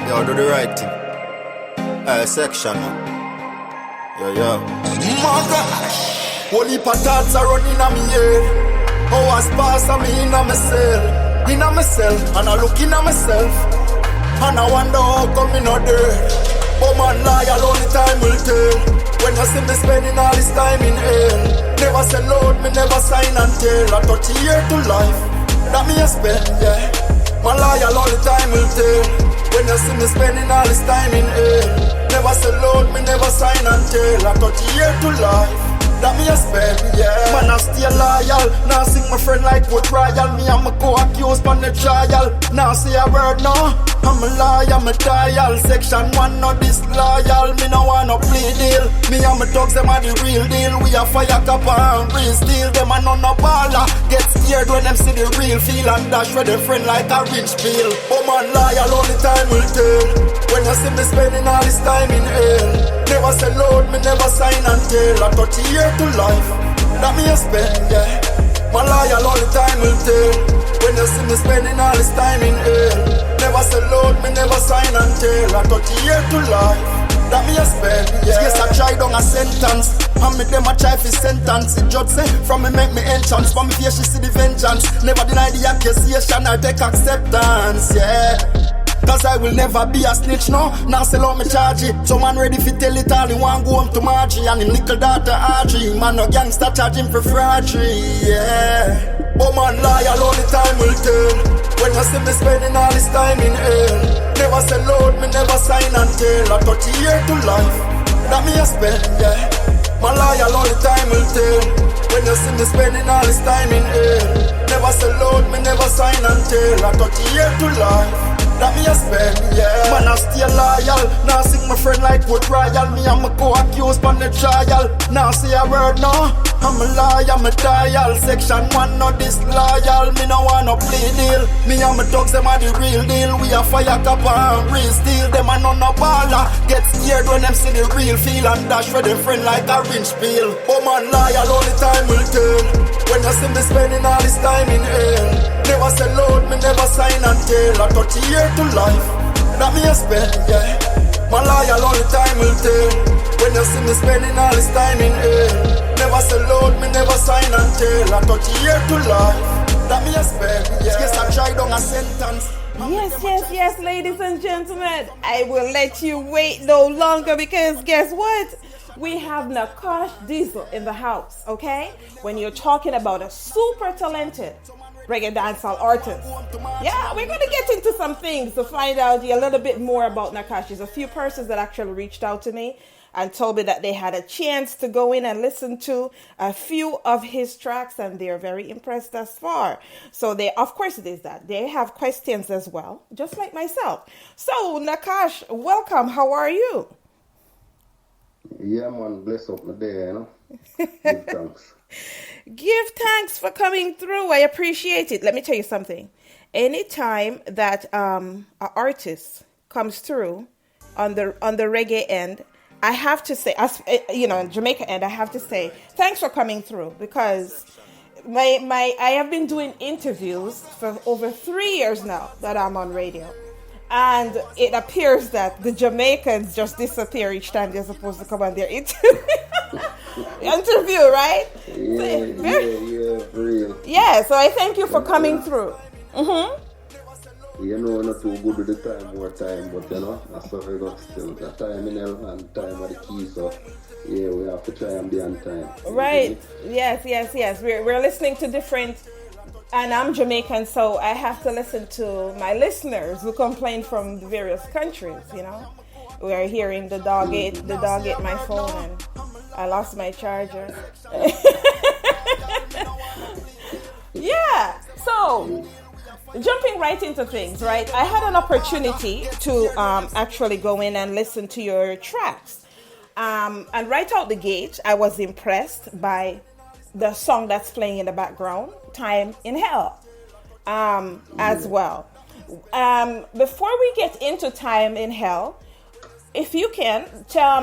Yo, do the right thing. Section, man. Yo. My gosh. Whole heap of thoughts are running on me head. Hours pass on me in myself. In myself. And I look in myself. And I wonder how come me not there. But man loyal, only time will tell. When you see me spending all this time in hell. Never say load, me never sign and tell. I 30 years to life. That me a spend, yeah. My loyal, only time will tell. When you see me spending all this time in hell. Never say load, me never sign and tell. I 30 years to life. That me a spend, yeah. Man, I stay loyal. Now sing my friend like what trial. Me and my co-accused on the trial. Now say a word, no. I'm a liar, I'm a dial. Section 1 not disloyal. Me no want no plea deal. Me and my dogs, them are the real deal. We a fire copper and real steel. Them are no baller. Get scared when them see the real feel. And dash with them friend like a rich peel. Oh man, loyal, only time will tell. When you see me spending all this time in hell. Never say load, me never sign and tell. I 30 years to life. That me a spend, yeah. My loyal, only time will tell. When you see me spending all this time in hell. Never say load, me never sign and tell. I 30 years to life. That me a spend, yeah. Yes, I tried on a sentence. And me them a try for sentence. The judge say, from me make me entrance. From me face she see the vengeance. Never deny the accusation, I take acceptance, yeah. Cause I will never be a snitch, no. Now sell out me charge it. So man ready fi tell it all. He want go home to Margie. And him little daughter Audrey. Man no gangster charge him for fraudry, yeah. Oh man loyal, only time will tell. When you see me spending all this time in hell. Never say load, me never sign and tell. I 30 years to life. That me a spend, yeah. My loyal, only time will tell. When you see me spending all this time in hell. Never say load, me never sign and tell. I 30 years to life. That me a spend, yeah. Man, I stay loyal. Now sing my friend like what trial. Me and my co-accused on the trial. Now say a word, no. I'm a liar, I'm a dial. Section 1 not disloyal. Me no want no plea deal. Me and my dogs, them are the real deal. We a fire copper and real steel. Them are no baller. Get scared when them see the real feel. And dash with them friend like a rich peel. Oh man, loyal, only time will tell. When you see me spending all this time in hell. Never say load, me never sign and tell. I 30 years to life. That me a spend, yeah. My loyal, only time will tell. When you see me spending all this time in hell. Never say load, me never sign and tell. I 30 years to life. That me a spend, yeah. Yes, I tried on a sentence. Yes, ladies and gentlemen. I will let you wait no longer because guess what? We have Nakash Diesel in the house, okay? When you're talking about a super talented reggae dancehall artist. Yeah, we're going to get into some things to find out a little bit more about Nakash. There's a few persons that actually reached out to me and told me that they had a chance to go in and listen to a few of his tracks and they're very impressed thus far. So they, of course it is that. They have questions as well, just like myself. So Nakash, welcome. How are you? Yeah, man, bless up my day, you know. Give thanks. Give thanks for coming through. I appreciate it. Let me tell you something. Anytime that an artist comes through on the reggae end, I have to say, as you know, Jamaica end, I have to say thanks for coming through because I have been doing interviews for over 3 years now that I'm on radio. And it appears that the Jamaicans just disappear each time they're supposed to come on their interview, right? Yeah, for real. Yeah, so I thank you for coming through. Mm-hmm. You know, not too good with the time, more time, but you know, that's how we got still. The time in hell and time are the key, so yeah, we have to try and be on time. Right, yes. We're listening to different... And I'm Jamaican, so I have to listen to my listeners who complain from the various countries, you know. We're hearing the dog ate my phone and I lost my charger. Yeah, so jumping right into things, right? I had an opportunity to actually go in and listen to your tracks. And right out the gate, I was impressed by the song that's playing in the background, Time in Hell, as well. Before we get into Time in Hell, if you can,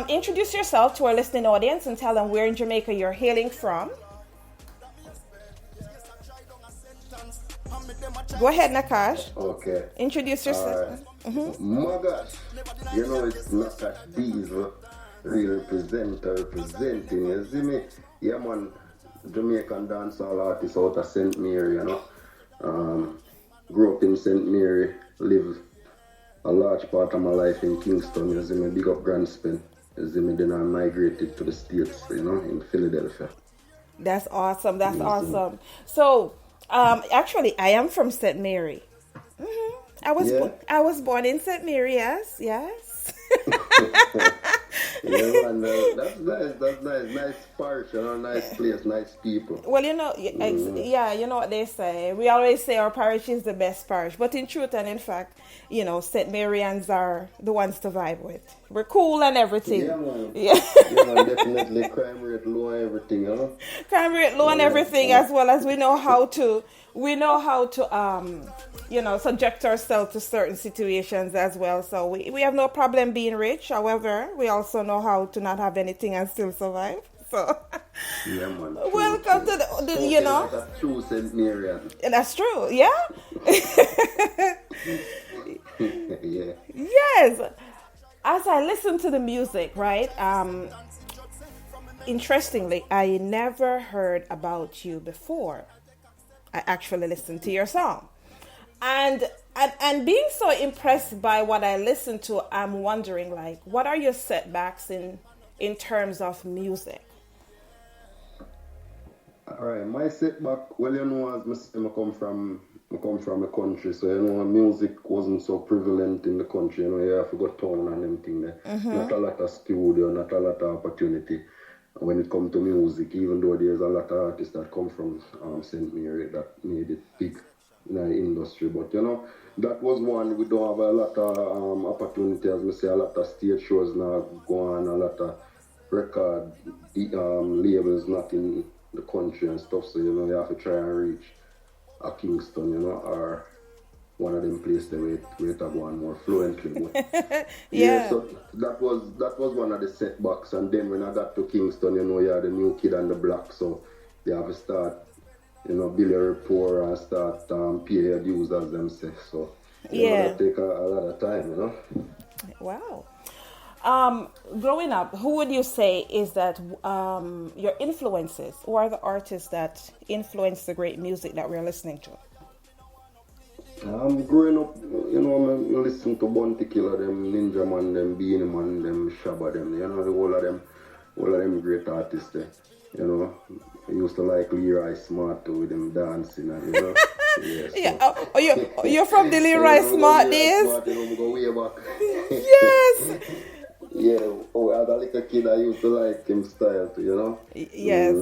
introduce yourself to our listening audience and tell them where in Jamaica you're hailing from. Go ahead, Nakash. Okay. Introduce yourself. My gosh. You know it's Nakash Diesel. Real representing. You see me? Yeah, man. Jamaican dancehall artist out of St. Mary, you know. Grew up in St. Mary. Live a large part of my life in Kingston. You see me? Big up Grand Spin. You see me? Then I migrated to the States, you know, in Philadelphia. That's awesome. That's awesome. So, actually, I am from St. Mary. I was born in St. Mary. Yes. Yeah, man, that's nice. That's nice. Nice parish, you know, nice place, nice people. Well, you know, yeah, you know what they say. We always say our parish is the best parish, but in truth and in fact, you know, St. Marians are the ones to vibe with. We're cool and everything. Yeah, man. Yeah, Man, definitely crime rate low and everything, you know. crime rate low and everything, as well as we know how to, you know, subject ourselves to certain situations as well. So we have no problem being rich. However, we also know how to not have anything and still survive. So, Yeah, man. welcome to the you know. That's true, St. Marian. That's true, yeah. Yeah. Yes. As I listen to the music, right? Interestingly, I never heard about you before. I actually listened to your song. And being so impressed by what I listened to, I'm wondering, like, what are your setbacks in terms of music? All right, my setback, well, you know, as I come from a country, so, you know, music wasn't so prevalent in the country, you know, you have to go town and everything there. Not a lot of studio, not a lot of opportunity when it comes to music, even though there's a lot of artists that come from St. Mary that made it big in the industry. But, you know, that was one. We don't have a lot of opportunity, as I say, a lot of stage shows now go on, a lot of record labels not in the country and stuff. So, you know, you have to try and reach a Kingston, you know, or one of them places where it go on more fluently. But, Yeah. so that was one of the setbacks. And then when I got to Kingston, you know, you are the new kid on the block, so you have to start, you know, build your rapport and start pay your dues, as them say. So you know, that take a lot of time, you know. Wow. Growing up, who would you say is that your influences? Who are the artists that influence the great music that we're listening to? Growing up, you know, I listen to Bounty Killer, them Ninja Man, them Beanie Man, them Shabba, them, you know, all of them great artists there. You know, I used to like Leroy Smart with them dancing, and, you know. Yeah, so. You're from the Leroy Smart days? Smart, you know, we go way back. Yes. Yeah, as a little kid, I used to like him style too, you know. Yes,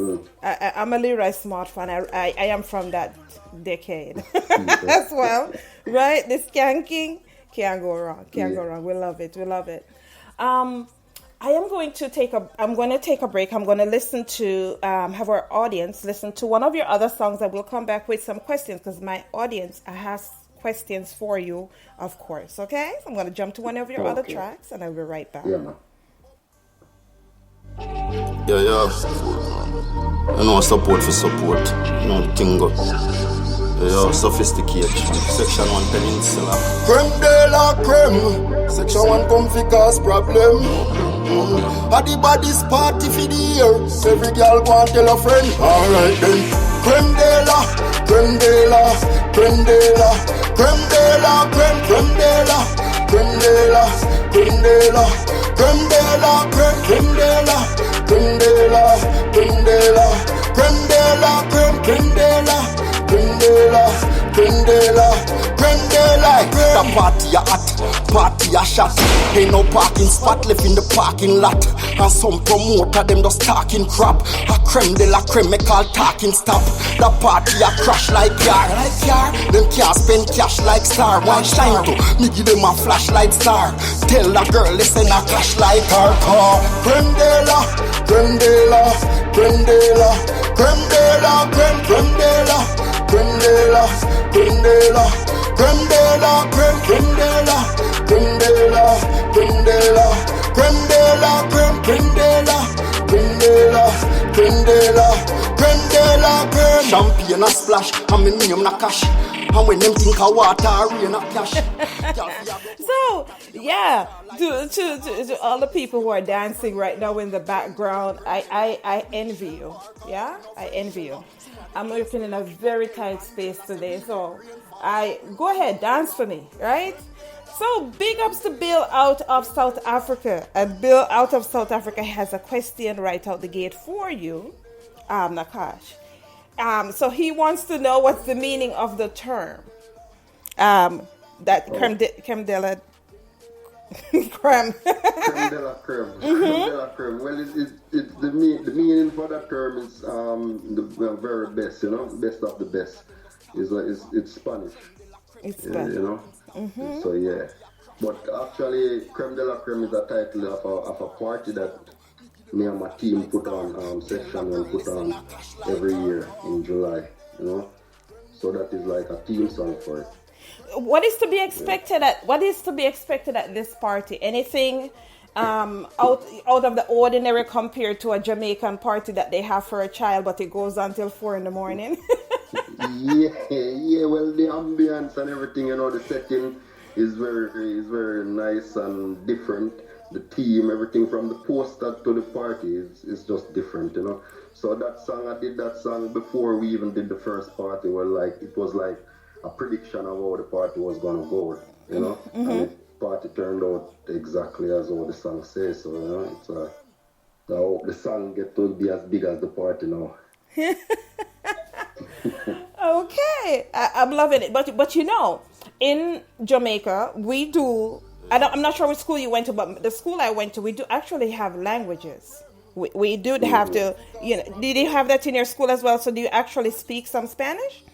I'm a Leroy Smart fan. I am from that decade as well, right? The skanking can't go wrong. Can't go wrong. We love it. I'm going to take a break. I'm going to listen to have our audience listen to one of your other songs. I will come back with some questions because my audience has questions for you, of course. Okay, so I'm going to jump to one of your other tracks, and I'll be right back. Yeah, man. Yeah. You know, support for support. You know, the thing go. Yeah, sophisticated. Section 1 Peninsula. Creme de la creme. Section 1 come fi cause problem. At the body's party for the year. Every girl go and tell a friend. Alright then. Creme de la, creme de la, creme de la, creme de la, creme de la, creme de la, creme de la, creme de la, creme de la, creme de la, creme de la, creme de la, creme de la, creme de la, creme de la, creme de la. The party a hot, party a shot. Ain't no parking spot left in the parking lot. And some promoter them just talking crap. A creme de la creme make all talking stop. The party a crash like car. Them can't spend cash like star. One shine to me give them a flashlight star. Tell a girl listen a cash like her car. Creme de la, creme de la, creme de la, creme de la, creme de la, creme de la, creme de la, creme de la, creme de la, creme de la, creme de la, creme de la, creme de la, creme de la, creme de la, creme de la, creme. Champagne a splash, and me name Nakash. And when them think of water, rain up cash. So, yeah, to all the people who are dancing right now in the background, I envy you. Yeah, I envy you. I'm working in a very tight space today, so go ahead, dance for me, right? So, big ups to Bill out of South Africa. And Bill out of South Africa has a question right out the gate for you, Nakash. So he wants to know what's the meaning of the term. That creme de la creme. Creme de la creme. Creme de la creme. Well, it's the meaning for that term is the very best, you know, best of the best. It's Spanish. It's Spanish. You know. So yeah, but actually, creme de la creme is a title of a party that me and my team put on, section and put on every year in July. You know, so that is like a team song for it. What is to be expected at this party? Anything out of the ordinary compared to a Jamaican party that they have for a child, but it goes until 4 a.m. Yeah. Well, the ambience and everything, you know, the setting is very nice and different. The theme, everything from the poster to the party is just different, you know. So that song, I did that song before we even did the first party. Well, like it was like a prediction of how the party was gonna go, you know. And the party turned out exactly as how the song says. So, you know, it's I hope the song get to be as big as the party now. Okay, I'm loving it. But you know, in Jamaica, we do. I'm not sure which school you went to, but the school I went to, we do actually have languages. We do have to, you know. Did you have that in your school as well? So do you actually speak some Spanish?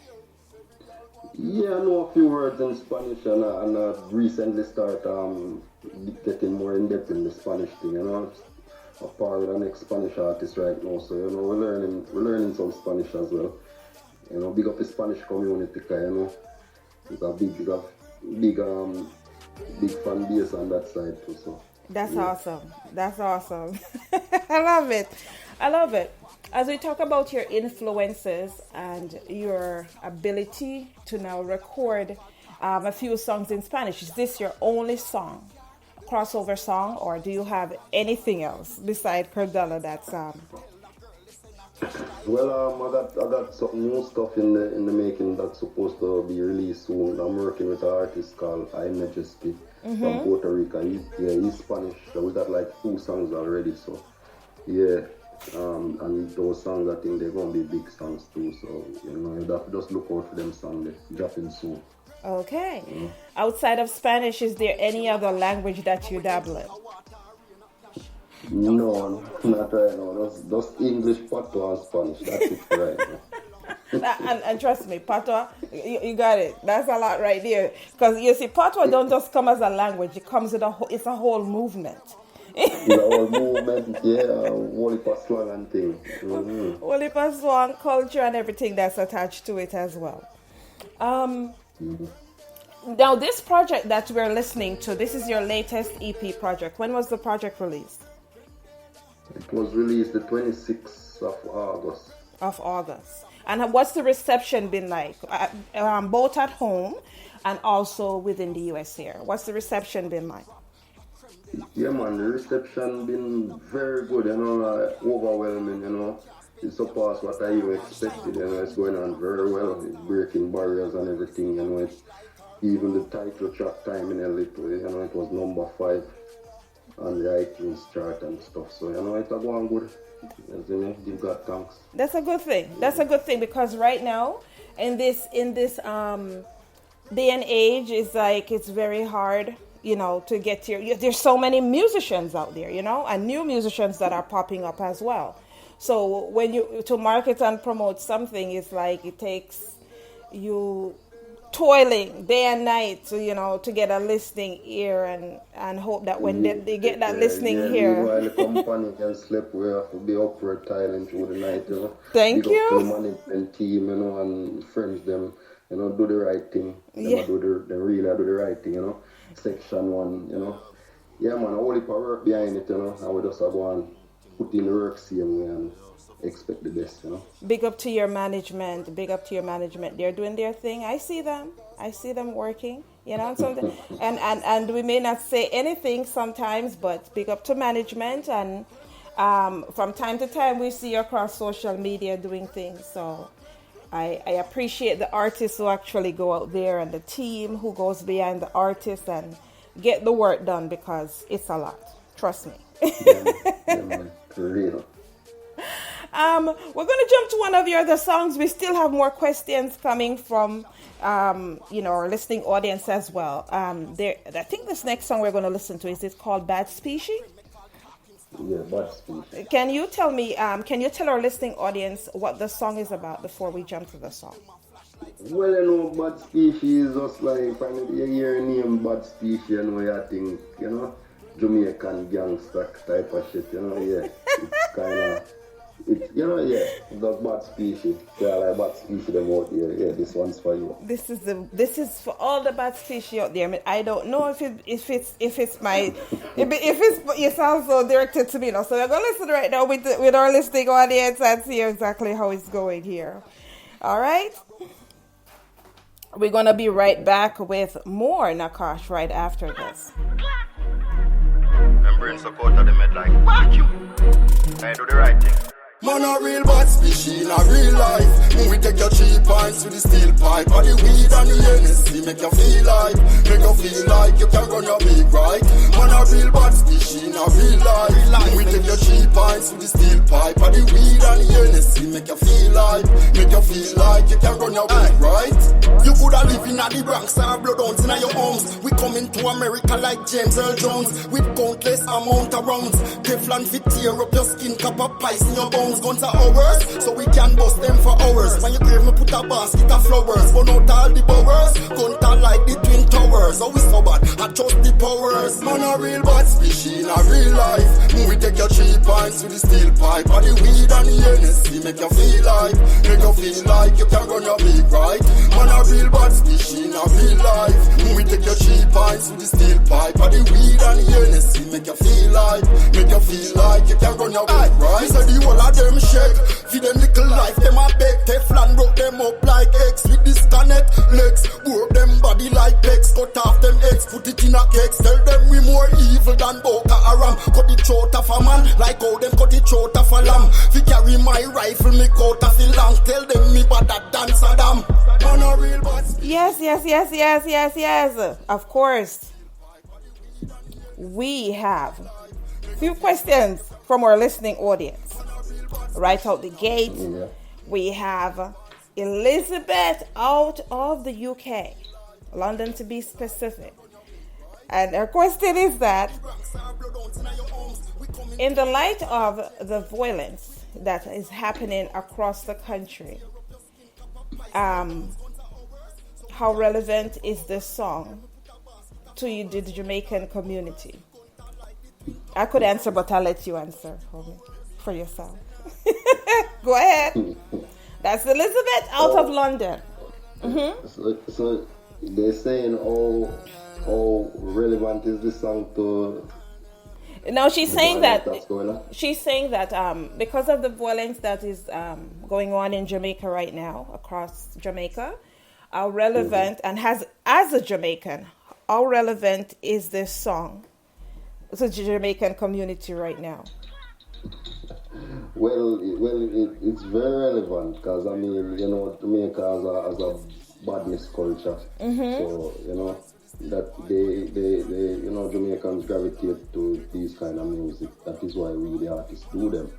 Yeah, I know a few words in Spanish, and I recently start getting more in depth in the Spanish thing. You know, I'm part of an ex-Spanish artist right now, so you know we're learning some Spanish as well. You know, big up the Spanish community, you know, it's a big fan base on that side too. So that's awesome. That's awesome. I love it. As we talk about your influences and your ability to now record a few songs in Spanish, is this your only song, crossover song, or do you have anything else besides Cordella that's Well, I got some new stuff in the making that's supposed to be released soon. I'm working with an artist called I Majesty from Puerto Rico. He's Spanish. So we got like 2 songs already. So yeah, and those songs I think they're gonna be big songs too. So you know, you have to just look out for them songs. They're dropping soon. Okay. Outside of Spanish, is there any other language that you dabble in? No, not right now. Just English, patois, and Spanish. That's it for right now. and trust me, patois, you got it. That's a lot right there. Because you see, patois don't just come as a language. It comes with it's a whole movement. It's a whole movement, yeah. Whole heap of slang and things. Whole heap of slang, culture, and everything that's attached to it as well. Now, this project that we're listening to, this is your latest EP project. When was the project released? It was released the 26th of August. And what's the reception been like? Both at home and also within the US here. What's the reception been like? Yeah, man, the reception been very good, you know, overwhelming, you know. It surpassed what I even expected, you know. It's going on very well. It's breaking barriers and everything, you know. Even the title track Time in LA, you know, it was number 5 on the iTunes chart and stuff. So, you know, it's going good. Give God thanks. That's a good thing. That's a good thing, because right now, in this day and age, it's like it's very hard, you know, to get there's so many musicians out there, you know, and new musicians that are popping up as well. So when to market and promote something, it's like it takes you toiling day and night to, you know, to get a listening ear and hope that when they get that listening ear. While the company can sleep, we have to be upward tiling through the night, you know. Thank you. Up to the management team, you know, and friends them, you know, do the right thing. They really do the right thing, you know. Section 1, you know. Yeah, man, a whole heap of work behind it, you know, and we just go and put in the work same way and expect the best, you know. Big up to your management. Big up to your management. They're doing their thing. I see them. I see them working. You know, something. And we may not say anything sometimes, but big up to management. And from time to time, we see you across social media doing things. So I appreciate the artists who actually go out there and the team who goes behind the artist and get the work done, because it's a lot. Trust me. Yeah, man, for real. We're going to jump to one of your other songs. We still have more questions coming from, our listening audience as well. I think this next song we're going to listen to, is it called Bad Species? Yeah, Bad Species. Can you tell our listening audience what the song is about before we jump to the song? Well, you know, Bad Species is just like, when you hear the name Bad Species, you know, you think, you know, Jamaican gangster type of shit, you know, yeah. It's kind of, the Bad Species. Yeah, like Bad Species them out here. Yeah, this one's for you. This is for all the bad species out there. I mean, I don't know if it's you sound so directed to me now. So we're gonna listen right now with our listening audience and see exactly how it's going here. All right. We're gonna be right back with more Nakash right after this. Them brains suck out of the med like vacuum. I do the right thing. Man a real bad species in a real life. When we take your cheap pints with the steel pipe, or the weed and the Hennessy, make you feel like you can run your big right. Man a real bad species in a real life. When we take your cheap pints with the steel pipe, or the weed and the Hennessy, make you feel like you can run your big right. You coulda live in the Bronx or bloodhounds in your homes. We coming to America like James Earl Jones, with countless amount of rounds. Teflon fit tear up your skin, copper pies in your bones. Guns are ours, so we can bust them for hours. When you grave me put a basket of flowers, burn out all the bowers. Gun like the Twin Towers. Oh, we so bad, adjust the powers. Man a real bad species in a real life. When we take your cheap pints with the steel pipe, or the weed and the Hennessy, make you feel like you can run your big right. Man a real bad species in a real life. When we take your cheap pints with the steel pipe, or the weed and the Hennessy, make you feel like you can run your big right. So the whole of them shake, feed them little life, them a beg. Teflon broke them up like eggs with disconnect legs. Work them body like pegs, cut off them eggs, put it in a cake. Tell them we more evil than Boko Haram. Cut the throat of a man, like how them cut the throat of a lamb. Fi carry my rifle, me coat of a long. Tell them me better than Saddam. Man a real bad. Yes. Of course. We have a few questions from our listening audience. Right out the gate, we have Elizabeth out of the UK, London to be specific. And her question is that, in the light of the violence that is happening across the country, how relevant is this song to the Jamaican community? I could answer, but I'll let you answer for yourself. Go ahead. That's Elizabeth out of London. Mm-hmm. So they're saying, how relevant is this song to? No, she's saying that because of the violence that is going on in Jamaica right now, across Jamaica, how relevant and as a Jamaican, how relevant is this song to the Jamaican community right now? Well, it's very relevant because I mean, you know, Jamaica has a badness culture, so you know that they you know, Jamaicans gravitate to these kind of music. That is why we the artists do them,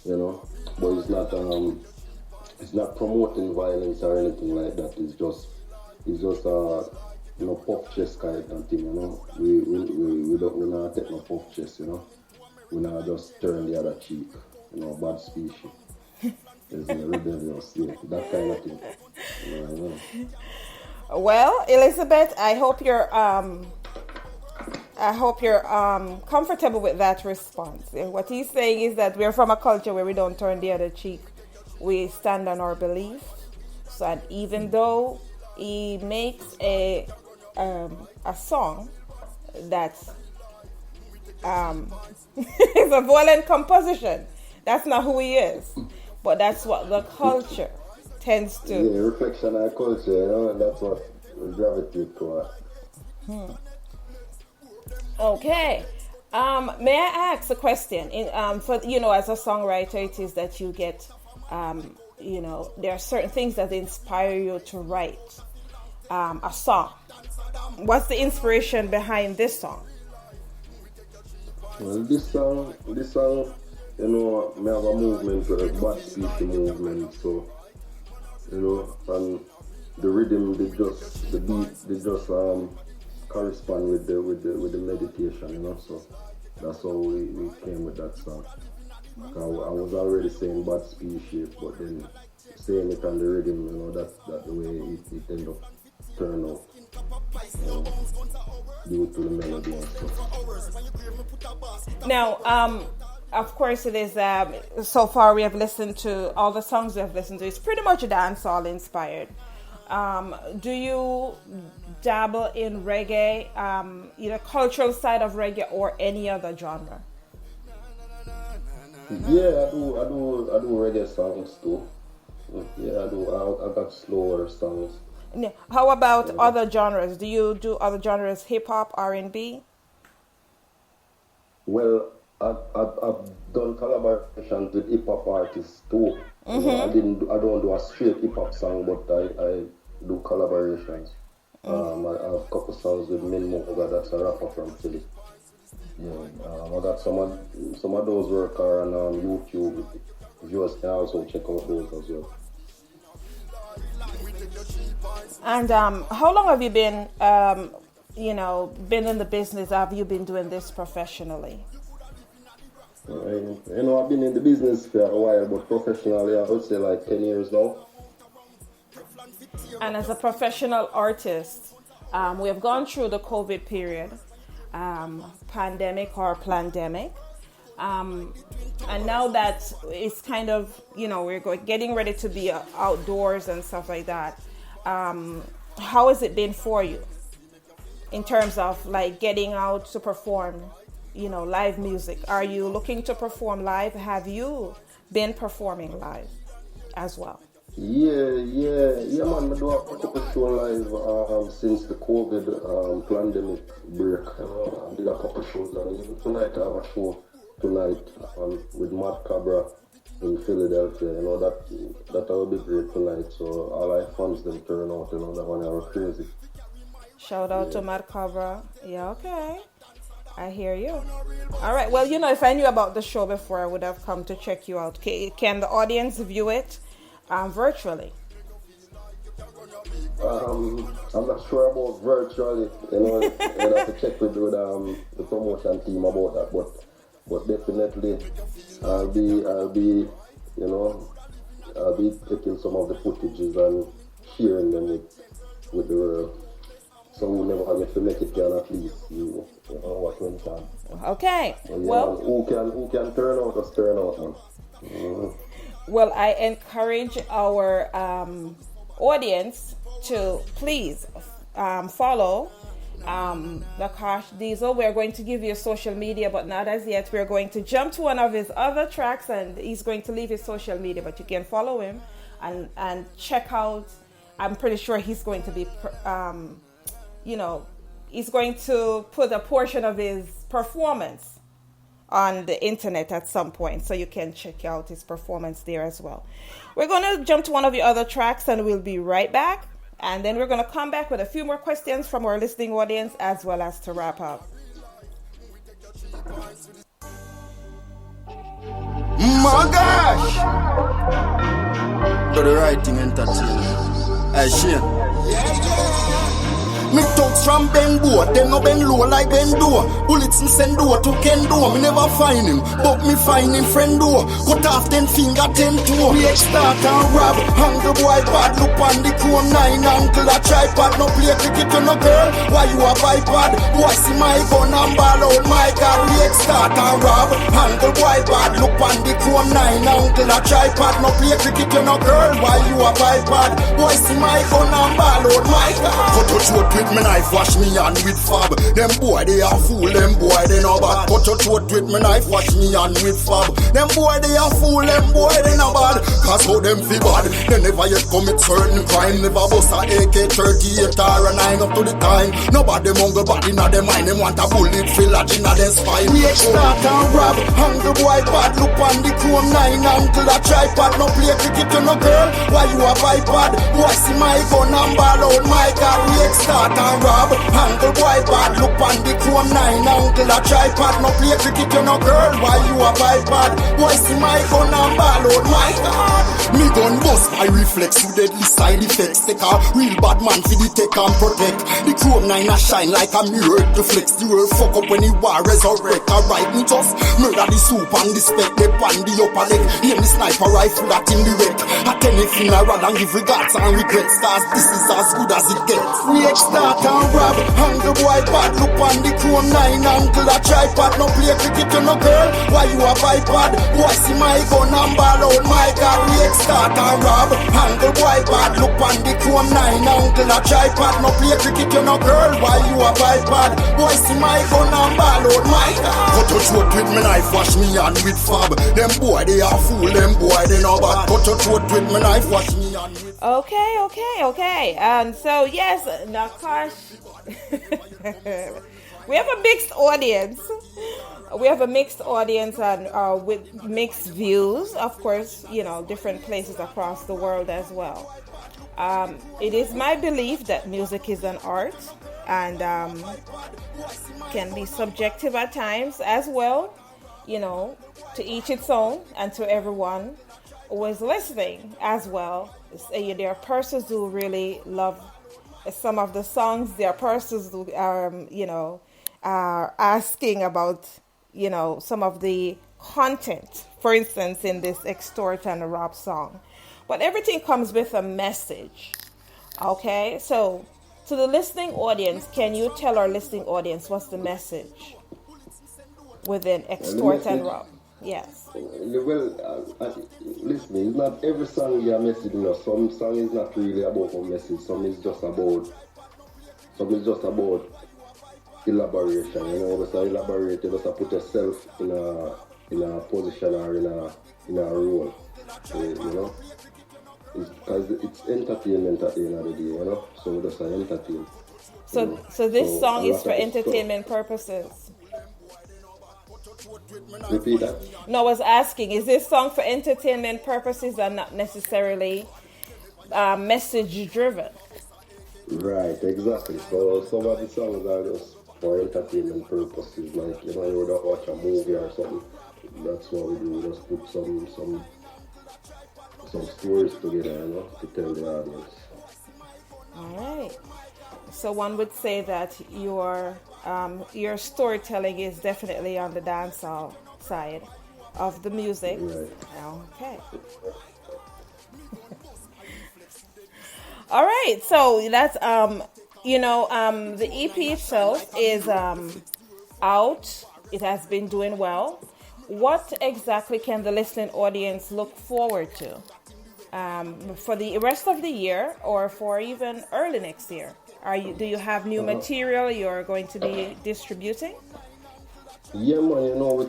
you know. But it's not promoting violence or anything like that. It's just you know, puff chest kind of thing, you know. We not take no puff chest, you know. We not just turn the other cheek. You know, bad species. There's a rebellious, that kind of thing. You know. Well, Elizabeth, I hope you're comfortable with that response. What he's saying is that we're from a culture where we don't turn the other cheek. We stand on our belief. So, and even though he makes a song that It's a violent composition. That's not who he is, but that's what the culture tends to. Yeah, reflection of culture, you know, and that's what we gravitate towards. Okay. May I ask a question? For as a songwriter, it is that you get, there are certain things that inspire you to write a song. What's the inspiration behind this song? Well, this song, me have a movement, a bad speech movement, so, and the rhythm, the beat, they just correspond with the meditation, so that's how we came with that song. I was already saying bad species, but then saying it on the rhythm, that's the way it ended up turn out. Due to the melody and stuff. Now, of course, it is. So far, we have listened to all the songs we have listened to. It's pretty much dancehall inspired. Do you dabble in reggae, either cultural side of reggae or any other genre? Yeah, I do reggae songs too. Yeah, I do. I got slower songs. How about other genres? Do you do other genres, hip hop, R&B? Well, I've done collaborations with hip hop artists too. Mm-hmm. I don't do a straight hip hop song, but I do collaborations. I have a couple songs with Min Moga, that's a rapper from Philly. Yeah, I got some of those work are on YouTube. Viewers can also check out those as well. And how long have you been, been in the business? Have you been doing this professionally? I've been in the business for a while, but professionally, I would say like 10 years now. And as a professional artist, we have gone through the COVID period, pandemic or plandemic. And now that it's kind of, we're getting ready to be outdoors and stuff like that. How has it been for you in terms of like getting out to perform, live music? Are you looking to perform live? Have you been performing live as well? Yeah, man. I do a couple shows live since the COVID pandemic break. I did a couple shows, and even tonight I have a show with Mad Cabra in Philadelphia. That will be great tonight. So all our fans them turn out. That one are crazy. Shout out to Mad Cabra. Yeah, okay. I hear you. All right. Well, if I knew about the show before, I would have come to check you out. Can the audience view it virtually? I'm not sure about virtually. I'd have to check with the promotion team about that. But definitely, I'll be taking some of the footages and sharing them with the world. So we never get to make it can at least what went on. Okay. So, who can turn out, just turn out, man. Mm-hmm. Well, I encourage our audience to please follow Nakash Diesel. We're going to give you social media, but not as yet. We're going to jump to one of his other tracks, and he's going to leave his social media, but you can follow him and check out. I'm pretty sure he's going to be, he's going to put a portion of his performance on the internet at some point, so you can check out his performance there as well. We're going to jump to one of your other tracks, and we'll be right back. And then we're going to come back with a few more questions from our listening audience, as well as to wrap up. My gosh! To the right thing entertainment. Hey, Shane. Me thugs from Benboa, them no bend low like Bendo. Bullets in Sendo to Kendo, me never find him, but me find him friendo. Cut off 10 finger, 10 toe. We start and rob, hang the boy bad, look on the chrome 9 ankle a tripod. No play cricket to no girl, why you a bipod? Boy see my gun and ball out, my God, we start and rob. Uncle boy bad, look on the chrome 9, uncle a tripod. No play cricket, you no girl, why you a bipod? Boy see my gun and ball out, my God. Cut your throat with me knife, wash me hand with fab. Them boy they a fool, them boy they no bad. Cut your throat with me knife, wash me hand with fab. Them boy they a fool, them boy they no bad. Cause how them feel bad, they never yet commit certain crime. Never bust a AK-38 or a 9 up to the time. Nobody mungle bad inna them mind, them want a bullet fill at inna them spine. We start and rob, hungry boy bad. Look on the chrome 9, uncle a tripod. No play cricket to no girl, why you a bipod? Boy see my gun and ball out, my God. We start and rob, hungry boy bad. Look on the chrome 9, uncle a tripod. No play cricket to no girl, why you a bipod? Boy see my gun and ball out, my God. Me gun bust, I reflex with deadly side effects. Take a real bad man for the take and protect. The chrome 9 a shine like a mirror to flex. The world fuck up when the war resurrect. Alright, me just murder the soup and the spec. They pan the upper leg. Hear me sniper rifle that in the wreck. Attend a funeral and give regards and regrets. Cause this is as good as it gets. We start and rob, hungry boy bad. Look on the chrome 9, uncle a tripod. No play cricket to no girl, why you a bipod? Boy see my gun and ball out, my God. We start and rob, hungry boy bad. Look on the chrome 9, uncle a tripod. No play cricket to no girl, why you a bipod? Boy see my gun and ball out, my God. Cut your throat with me knife, wash me hand with fab. Them boy they are fool, them boy they no bad. Cut your throat with me knife, wash me hand with fab. Okay. And so yes, Nakash, we have a mixed audience. We have a mixed audience and with mixed views. Of course, you know, different places across the world as well. It is my belief that music is an art and can be subjective at times as well. You know, to each its own, and to everyone who is listening as well. There are persons who really love some of the songs. There are persons who are asking about, you know, some of the content, for instance, in this Extort and Rob song. But everything comes with a message. Okay, so to the listening audience, can you tell our listening audience what's the message within Extort and Rob? Yes. Well, listen, it's not every song you are messaging. You know, some song is not really about a message. Some is just about elaboration. You know, just elaborate. You just put yourself in a position or in a role. You know, because it's entertainment at the end of the day. You know, so just entertain. So this song is for entertainment purposes. Repeat that. No, I was asking, is this song for entertainment purposes and not necessarily message driven? Right, exactly. So some of the songs are just for entertainment purposes, like, you know, you would watch a movie or something. That's what we do. We just put some stories together, you know, to tell the audience. All right. So one would say that your storytelling is definitely on the dancehall side of the music. Right. Okay. All right. So that's the EP itself is out. It has been doing well. What exactly can the listening audience look forward to for the rest of the year or for even early next year? Do you have new material you're going to be distributing? Yeah, man. You know, we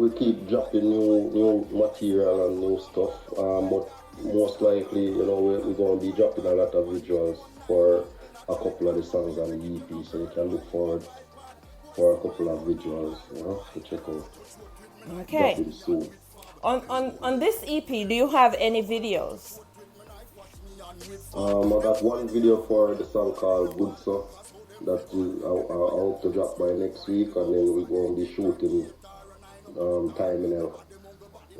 keep dropping new material and new stuff. But most likely, you know, we're going to be dropping a lot of visuals for a couple of the songs on the EP, so you can look forward for a couple of visuals, you know, to check out. Okay. Soon. On this EP, do you have any videos? I got one video for the song called Good So that I hope to drop by next week, and then we're going to be shooting Time in Hell.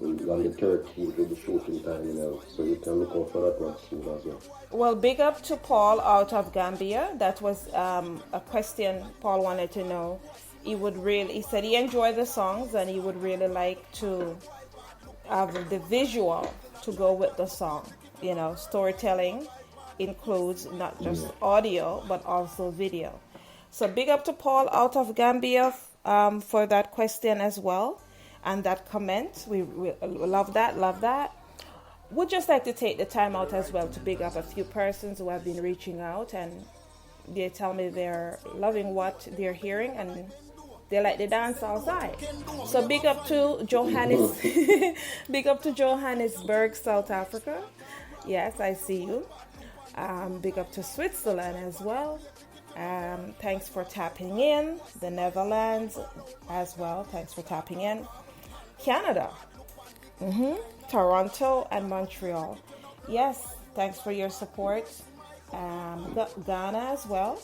On the 13th, we'll be shooting Time in Hell, so you can look out for that one soon as well. Well, big up to Paul out of Gambia. That was a question Paul wanted to know. He said he enjoyed the songs and he would really like to have the visual to go with the song. You know, storytelling includes not just audio, but also video. So big up to Paul out of Gambia. for that question as well and that comment. We love that, love that. Would just like to take the time out as well to big up a few persons who have been reaching out, and they tell me they're loving what they're hearing and they like the dance outside. So big up to Johannes, big up to Johannesburg, South Africa. Yes, I see you. Big up to Switzerland as well. Thanks for tapping in. The Netherlands as well. Thanks for tapping in. Canada. Toronto and Montreal. Yes, thanks for your support. Ghana as well.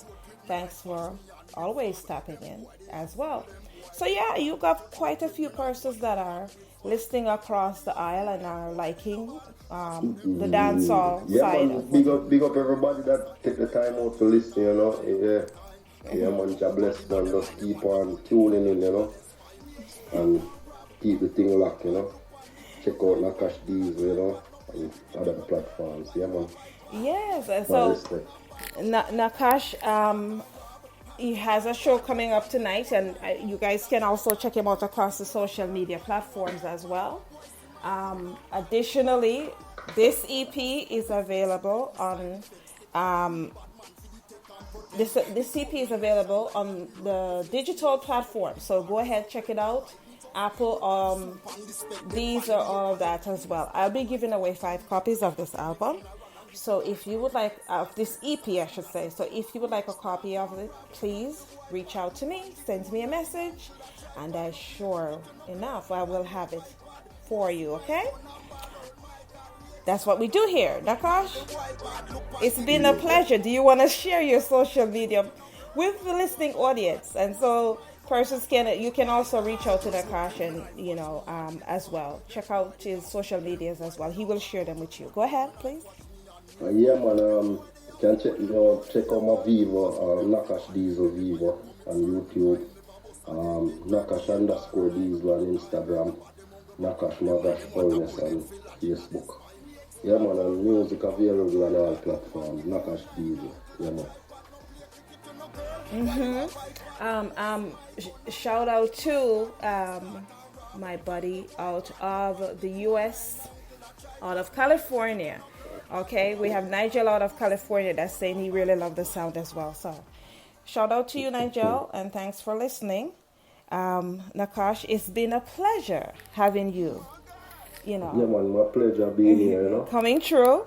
Thanks for always tapping in as well. So yeah, you got quite a few persons that are listening across the aisle and are liking the dancehall side. Man, big up everybody that take the time out to listen, you know. Yeah, man, God bless man. Just keep on tuning in, you know, and keep the thing locked, you know. Check out Nakash Diesel, you know, and other platforms. Yeah, man. Yes, and so Nakash, he has a show coming up tonight, and you guys can also check him out across the social media platforms as well. Additionally, this EP is available on this EP is available on the digital platform. So go ahead, check it out. Apple, these are all of that as well. I'll be giving away 5 copies of this album. So if you would like, of this EP I should say, so if you would like a copy of it, please reach out to me, send me a message, and sure enough, I will have it for you, okay? That's what we do here, Nakash. It's been a pleasure. Do you want to share your social media with the listening audience? And so persons you can also reach out to Nakash and, you know, as well. Check out his social medias as well. He will share them with you. Go ahead, please. Yeah, man. You can check out my Vivo, Nakash Diesel Vivo on YouTube. Nakash _ Diesel on Instagram. Nakash Holiness on Facebook. Yeah, man. And music available on all platforms. Nakash Diesel. Yeah, man. Shout out to my buddy out of the US, out of California. Okay, we have Nigel out of California that's saying he really loved the sound as well. So shout out to you, Nigel, and thanks for listening. Nakash, it's been a pleasure having you. You know, yeah, man, my pleasure being here, you know. Coming true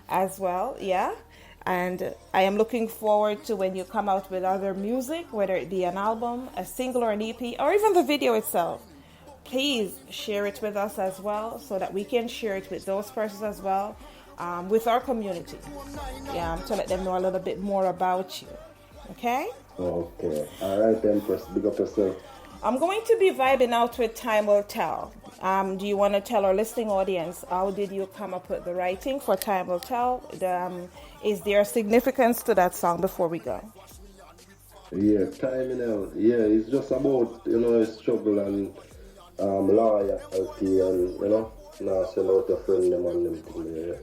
as well, yeah. And I am looking forward to when you come out with other music, whether it be an album, a single, or an EP, or even the video itself. Please share it with us as well so that we can share it with those persons as well, with our community. Yeah, to let them know a little bit more about you. Okay? Okay. All right, Empress. Big up yourself. I'm going to be vibing out with Time Will Tell. Do you want to tell our listening audience, how did you come up with the writing for Time Will Tell? Is there a significance to that song before we go? Yeah, time, you know, yeah, it's just about, you know, struggle and loyalty and, you know, now sell out a friend them and them thing, yeah.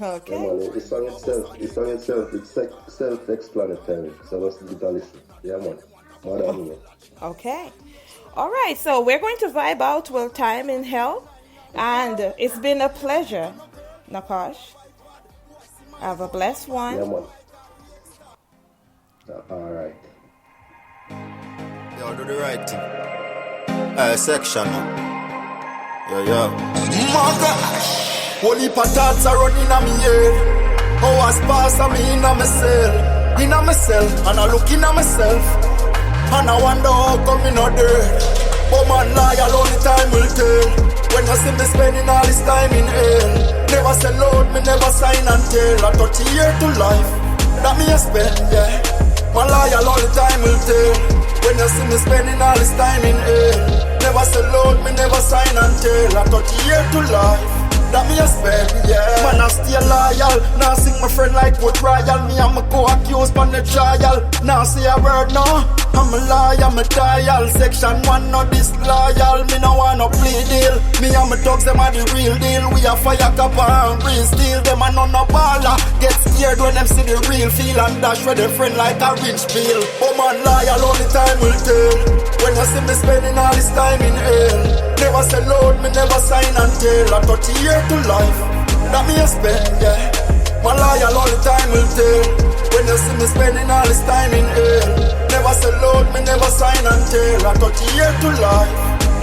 Okay. Yeah, man, the song itself, it's self-explanatory, so let's give it a listen. Yeah, man. Okay. All right, so we're going to vibe out with Time in Hell, and it's been a pleasure, Nakash. Have a blessed one. Yeah, man. All right. Yo, do the right thing. Section, man. Yo. My gosh. Whole heap of thoughts are running on me head. Hours pass on me in myself, and I look in myself. And I wonder how come me not there. But man loyal, only time will tell. When you see me spending all this time in hell, never sell out, me never sign and tell. A 30 years to life, that me a spend, yeah. My loyal, only time will tell. When you see me spending all this time in hell, never sell out, me never sign and tell. A 30 years to life, that me a spend, yeah. Man, I stay loyal. Now sing my friend like what royal. Me and my co-accused on the trial. Now say a word, no. I'm a liar, I'm a dial. Section 1 not disloyal. Me no want no plea deal. Me and my dogs, them are the real deal. We a fire copper and real steel. Them are no baller. Get scared when them see the real feel and dash for their friend like a rich bill. Oh man, loyal, only time will tell. When you you see me spending all this time in hell, never sell out, me never sign and tell. A 30 years to life, that me a spend, yeah. My loyal all the time will tell. When you see me spending all this time in hell, never sell out, me never sign and tell. A 30 years to life,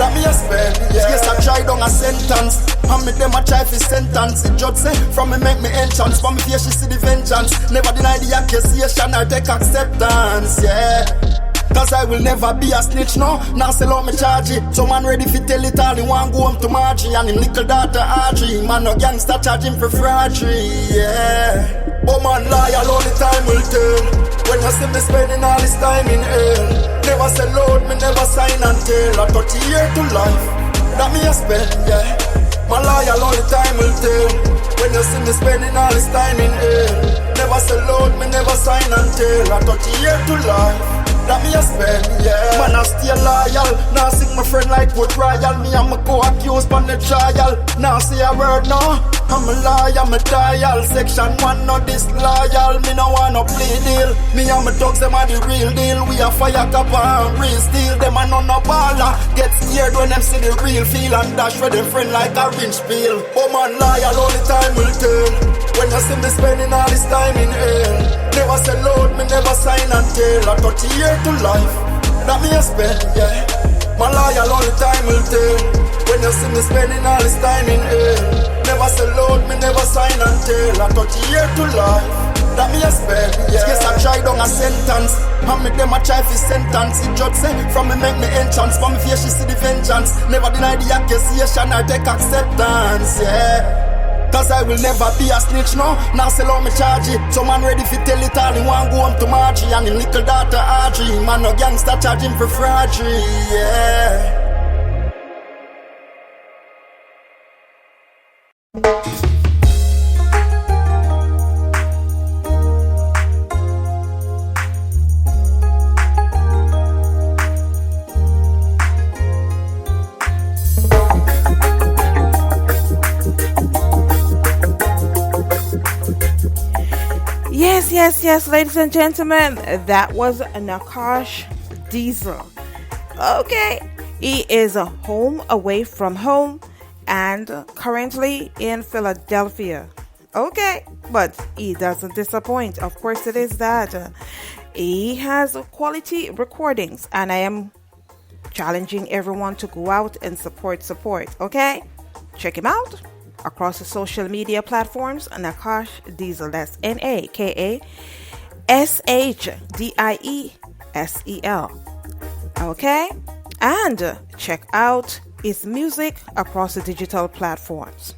that me a spend, yeah. Yes, I try down a sentence, and me them a try for sentence. The judge say, from me make me entrance, from me face she see the vengeance. Never deny the accusation or take acceptance, yeah. Cause I will never be a snitch, no. Now sell out me charge it. So man ready fi tell it all, he want go home to Margie and him little daughter Audrey. Man no gangster charge him for fraudery, yeah. But man loyal all the time will tell. When you see me spending all this time in hell, never sell out, me never sign and tell. A 30 years to life, that me a spend, yeah. My loyal all the time will tell. When you see me spending all this time in hell, never sell out, me never sign and tell. A 30 years to life, that me a spend, yeah. Man I stay loyal, now sing my friend like wood royal. Me and my co-accused on the trial, now say a word no. I'm a liar, I'm a dial. Section 1 not disloyal, me no want no plea deal. Me and my dogs, them are the real deal. We a fire cap and real steel. Them a no baller, get scared when them see the real feel. And dash for them friend like a rinse peel. Oh man loyal all the time will tell. When you see me spending all this time in hell, never sell out, me never sign and tell. A 30 years to life, that me a spend, yeah. My loyal all the time will tell. When you see me spending all this time in hell, never sell out, me never sign and tell. A 30 years to life, that me a spend, yeah. Yes, I try down a sentence, and me them a try for sentence. The judge say, from me make me entrance, from me face she see the vengeance. Never deny the accusation or take acceptance, yeah. Cause I will never be a snitch, no. Now sell out me charge it. So man ready fi tell it all, he want go home to Margie and him little daughter Audrey. Man no gangster charge him for fraudery, yeah. Yes, ladies and gentlemen, that was Nakash Diesel. Okay, he is home away from home and currently in Philadelphia. Okay, but he doesn't disappoint. Of course, it is that he has quality recordings, and I am challenging everyone to go out and support. Okay, check him out across the social media platforms. Nakash Diesel, that's NAKASHDIESEL. Okay, and check out his music across the digital platforms.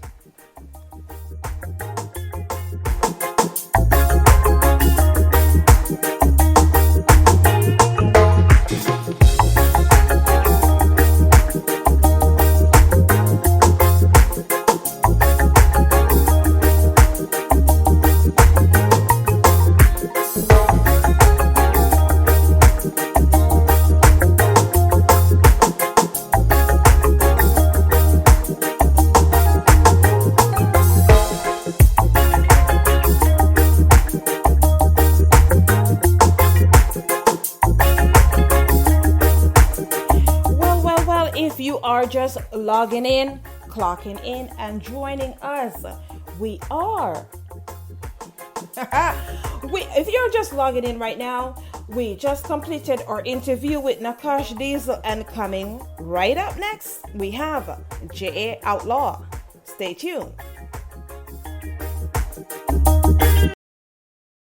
Just logging in, clocking in, and joining us. We are. If you're just logging in right now, we just completed our interview with Nakash Diesel, and coming right up next, we have J.A. Outlaw. Stay tuned.